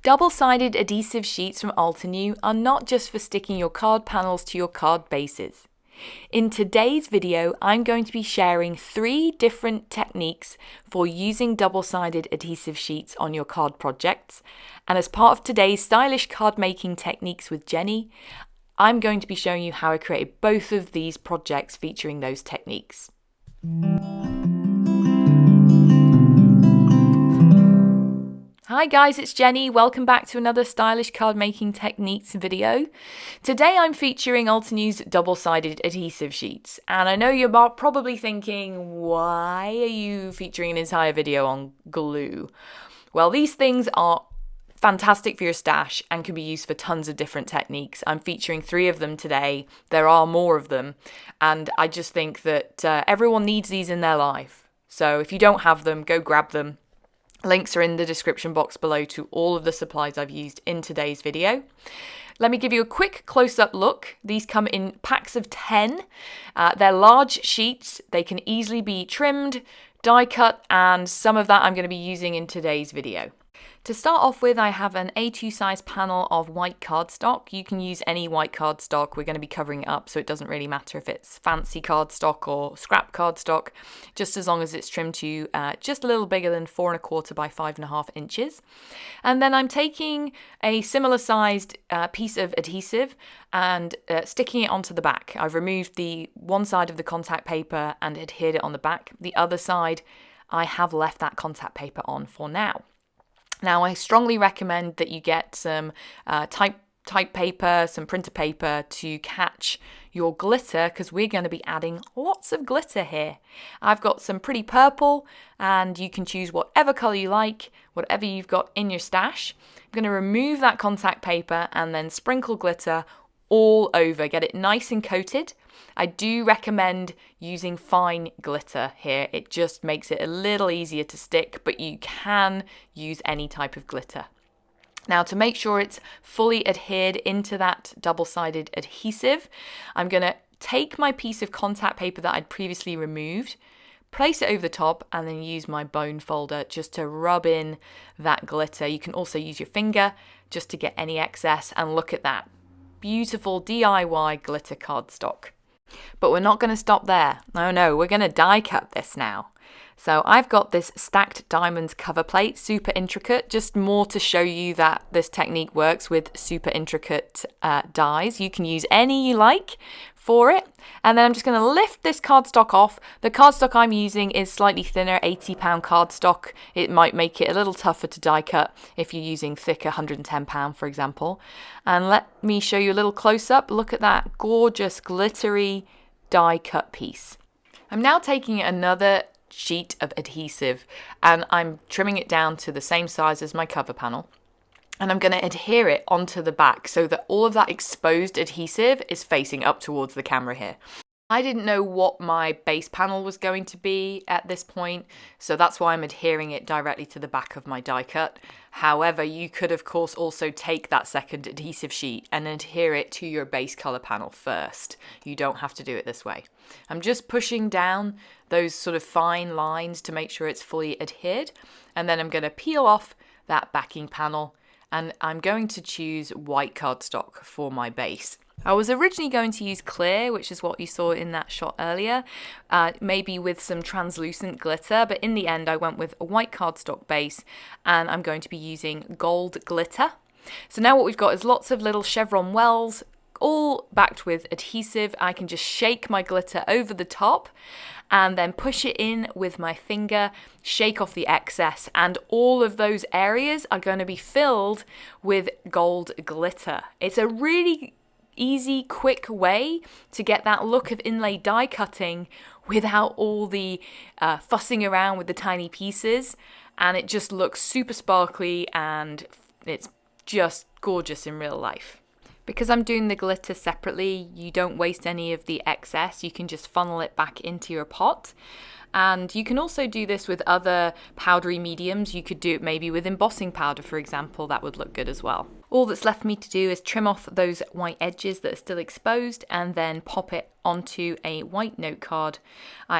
Double-sided adhesive sheets from Altenew are not just for sticking your card panels to your card bases. In today's video, I'm going to be sharing 3 different techniques for using double-sided adhesive sheets on your card projects. And as part of today's stylish card making techniques with Jenny, I'm going to be showing you how I created both of these projects featuring those techniques. Hi guys, it's Jenny. Welcome back to another stylish card making techniques video. Today I'm featuring Altenew's double-sided adhesive sheets. And I know you're probably thinking, why are you featuring an entire video on glue? Well, these things are fantastic for your stash and can be used for tons of different techniques. I'm featuring 3 of them today. There are more of them. And I just think that everyone needs these in their life. So if you don't have them, go grab them. Links are in the description box below to all of the supplies I've used in today's video. Let me give you a quick close-up look. These come in packs of 10. They're large sheets. They can easily be trimmed, die cut, and some of that I'm going to be using in today's video. To start off with, I have an A2 size panel of white cardstock. You can use any white cardstock. We're going to be covering it up, so it doesn't really matter if it's fancy cardstock or scrap cardstock, just as long as it's trimmed to just a little bigger than 4 1/4 by 5 1/2 inches. And then I'm taking a similar sized piece of adhesive and sticking it onto the back. I've removed the one side of the contact paper and adhered it on the back. The other side, I have left that contact paper on for now. Now, I strongly recommend that you get some type paper, some printer paper to catch your glitter, because we're going to be adding lots of glitter here. I've got some pretty purple, and you can choose whatever colour you like, whatever you've got in your stash. I'm going to remove that contact paper and then sprinkle glitter all over, get it nice and coated. I do recommend using fine glitter here. It just makes it a little easier to stick, but you can use any type of glitter. Now, to make sure it's fully adhered into that double-sided adhesive, I'm going to take my piece of contact paper that I'd previously removed, place it over the top, and then use my bone folder just to rub in that glitter. You can also use your finger just to get any excess, and look at that. Beautiful DIY glitter cardstock. But we're not going to stop there. No, we're going to die cut this now. So I've got this stacked diamonds cover plate, super intricate, just more to show you that this technique works with super intricate dies. You can use any you like for it. And then I'm just going to lift this cardstock off. The cardstock I'm using is slightly thinner, 80-pound cardstock. It might make it a little tougher to die cut if you're using thicker, 110-pound, for example. And let me show you a little close-up. Look at that gorgeous, glittery die cut piece. I'm now taking another sheet of adhesive and I'm trimming it down to the same size as my cover panel, and I'm going to adhere it onto the back so that all of that exposed adhesive is facing up towards the camera here. I didn't know what my base panel was going to be at this point, so that's why I'm adhering it directly to the back of my die cut. However, you could of course also take that second adhesive sheet and adhere it to your base color panel first. You don't have to do it this way. I'm just pushing down those sort of fine lines to make sure it's fully adhered, and then I'm going to peel off that backing panel, and I'm going to choose white cardstock for my base. I was originally going to use clear, which is what you saw in that shot earlier, maybe with some translucent glitter, but in the end I went with a white cardstock base, and I'm going to be using gold glitter. So now what we've got is lots of little chevron wells, all backed with adhesive. I can just shake my glitter over the top and then push it in with my finger, shake off the excess, and all of those areas are going to be filled with gold glitter. It's a really easy, quick way to get that look of inlay die cutting without all the fussing around with the tiny pieces, and it just looks super sparkly and it's just gorgeous in real life. Because I'm doing the glitter separately, you don't waste any of the excess. You can just funnel it back into your pot. And you can also do this with other powdery mediums. You could do it maybe with embossing powder, for example. That would look good as well. All that's left for me to do is trim off those white edges that are still exposed and then pop it onto a white note card.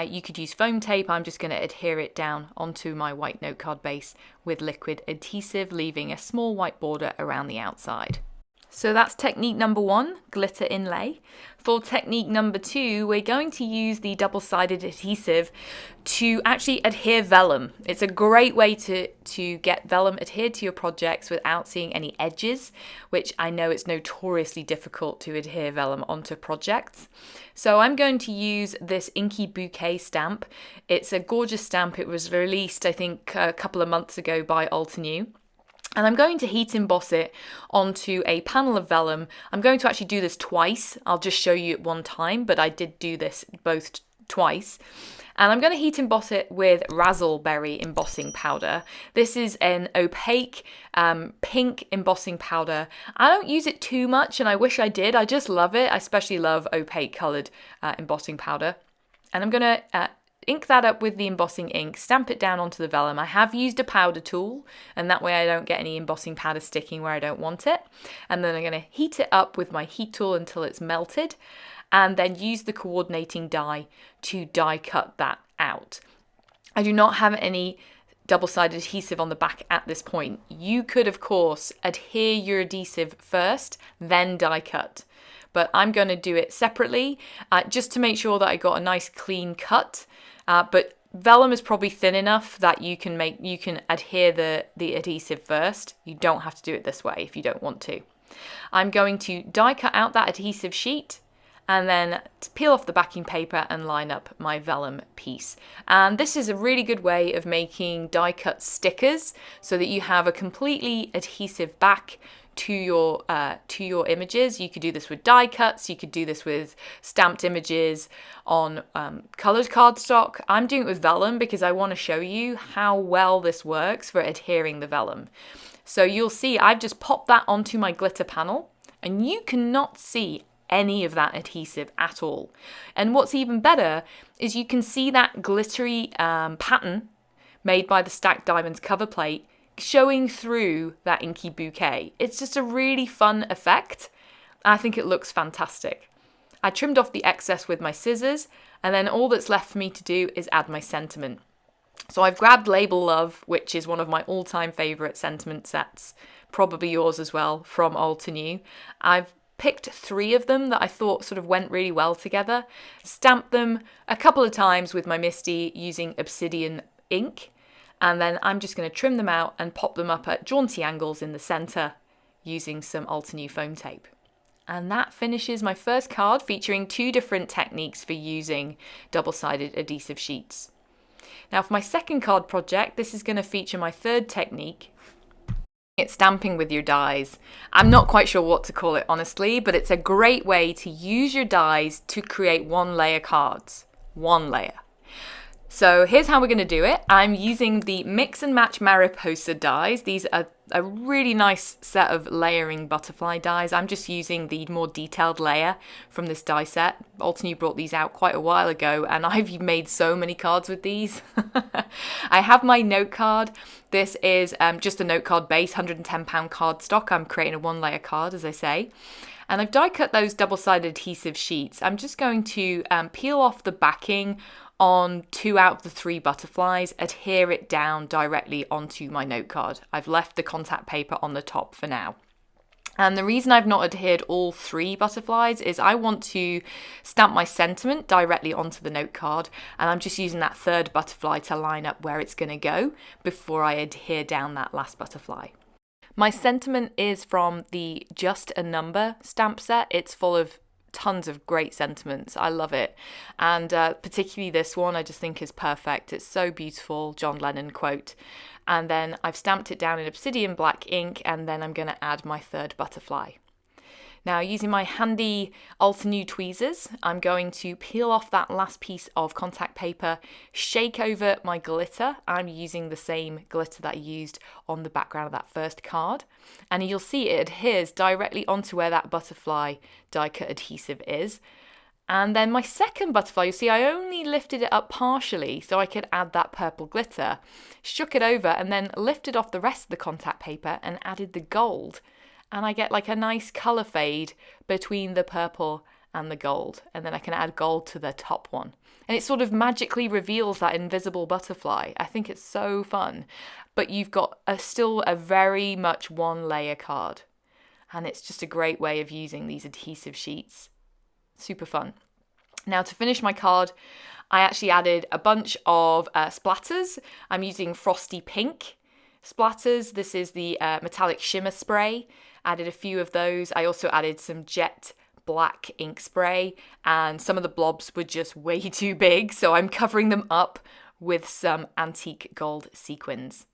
You could use foam tape. I'm just going to adhere it down onto my white note card base with liquid adhesive, leaving a small white border around the outside. So that's technique number 1, glitter inlay. For technique number 2, we're going to use the double-sided adhesive to actually adhere vellum. It's a great way to get vellum adhered to your projects without seeing any edges, which I know it's notoriously difficult to adhere vellum onto projects. So I'm going to use this Inky Bouquet stamp. It's a gorgeous stamp. It was released, I think, a couple of months ago by Altenew. And I'm going to heat emboss it onto a panel of vellum. I'm going to actually do this twice. I'll just show you at one time, but I did do this both twice. And I'm going to heat emboss it with Razzleberry embossing powder. This is an opaque pink embossing powder. I don't use it too much, and I wish I did. I just love it. I especially love opaque coloured embossing powder. And I'm going to ink that up with the embossing ink, stamp it down onto the vellum. I have used a powder tool, and that way I don't get any embossing powder sticking where I don't want it. And then I'm going to heat it up with my heat tool until it's melted, and then use the coordinating die to die cut that out. I do not have any double-sided adhesive on the back at this point. You could, of course, adhere your adhesive first, then die cut. But I'm going to do it separately just to make sure that I got a nice clean cut. But vellum is probably thin enough that you can adhere the adhesive first. You don't have to do it this way if you don't want to. I'm going to die cut out that adhesive sheet and then peel off the backing paper and line up my vellum piece. And this is a really good way of making die cut stickers so that you have a completely adhesive back to your images. You could do this with die cuts, you could do this with stamped images on coloured cardstock. I'm doing it with vellum because I want to show you how well this works for adhering the vellum. So you'll see I've just popped that onto my glitter panel and you cannot see any of that adhesive at all. And what's even better is you can see that glittery pattern made by the Stacked Diamonds cover plate showing through that Inky Bouquet. It's just a really fun effect. I think it looks fantastic. I trimmed off the excess with my scissors, and then all that's left for me to do is add my sentiment. So I've grabbed Label Love, which is one of my all-time favourite sentiment sets, probably yours as well, from Altenew. I've picked 3 of them that I thought sort of went really well together, stamped them a couple of times with my Misty using Obsidian Ink, and then I'm just going to trim them out and pop them up at jaunty angles in the centre using some Altenew foam tape. And that finishes my first card featuring 2 different techniques for using double-sided adhesive sheets. Now for my second card project, this is going to feature my 3rd technique. It's stamping with your dies. I'm not quite sure what to call it honestly, but it's a great way to use your dies to create 1-layer cards. 1 layer. So here's how we're going to do it. I'm using the Mix and Match Mariposa dies. These are a really nice set of layering butterfly dies. I'm just using the more detailed layer from this die set. Altenew brought these out quite a while ago and I've made so many cards with these. I have my note card. This is just a note card base, £110 cardstock. I'm creating a 1-layer card, as I say. And I've die cut those double-sided adhesive sheets. I'm just going to peel off the backing on 2 out of the 3 butterflies, adhere it down directly onto my note card. I've left the contact paper on the top for now. And the reason I've not adhered all 3 butterflies is I want to stamp my sentiment directly onto the note card, and I'm just using that 3rd butterfly to line up where it's going to go before I adhere down that last butterfly. My sentiment is from the Just a Number stamp set. It's full of tons of great sentiments. I love it. And particularly this one I just think is perfect. It's so beautiful, John Lennon quote. And then I've stamped it down in Obsidian black ink, and then I'm going to add my 3rd butterfly. Now, using my handy Altenew tweezers, I'm going to peel off that last piece of contact paper, shake over my glitter. I'm using the same glitter that I used on the background of that first card. And you'll see it adheres directly onto where that butterfly die cut adhesive is. And then my second butterfly, you see I only lifted it up partially so I could add that purple glitter. Shook it over and then lifted off the rest of the contact paper and added the gold. And I get like a nice colour fade between the purple and the gold. And then I can add gold to the top one. And it sort of magically reveals that invisible butterfly. I think it's so fun. But you've got still a very much one layer card. And it's just a great way of using these adhesive sheets. Super fun. Now to finish my card, I actually added a bunch of splatters. I'm using Frosty Pink splatters. This is the metallic shimmer spray. Added a few of those. I also added some jet black ink spray, and some of the blobs were just way too big, so I'm covering them up with some antique gold sequins.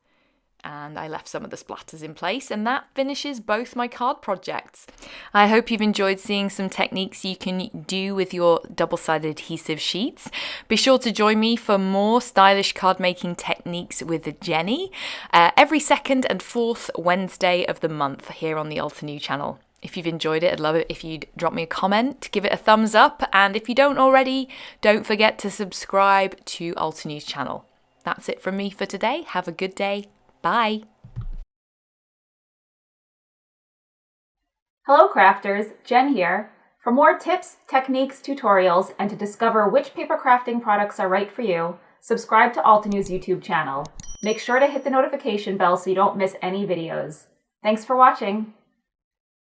And I left some of the splatters in place, and that finishes both my card projects. I hope you've enjoyed seeing some techniques you can do with your double-sided adhesive sheets. Be sure to join me for more stylish card making techniques with Jenny every second and fourth Wednesday of the month here on the Altenew channel. If you've enjoyed it, I'd love it if you'd drop me a comment, give it a thumbs up, and if you don't already, don't forget to subscribe to Altenew's channel. That's it from me for today. Have a good day. Bye. Hello crafters, Jen here. For more tips, techniques, tutorials, and to discover which paper crafting products are right for you, subscribe to Altenew's YouTube channel. Make sure to hit the notification bell so you don't miss any videos. Thanks for watching.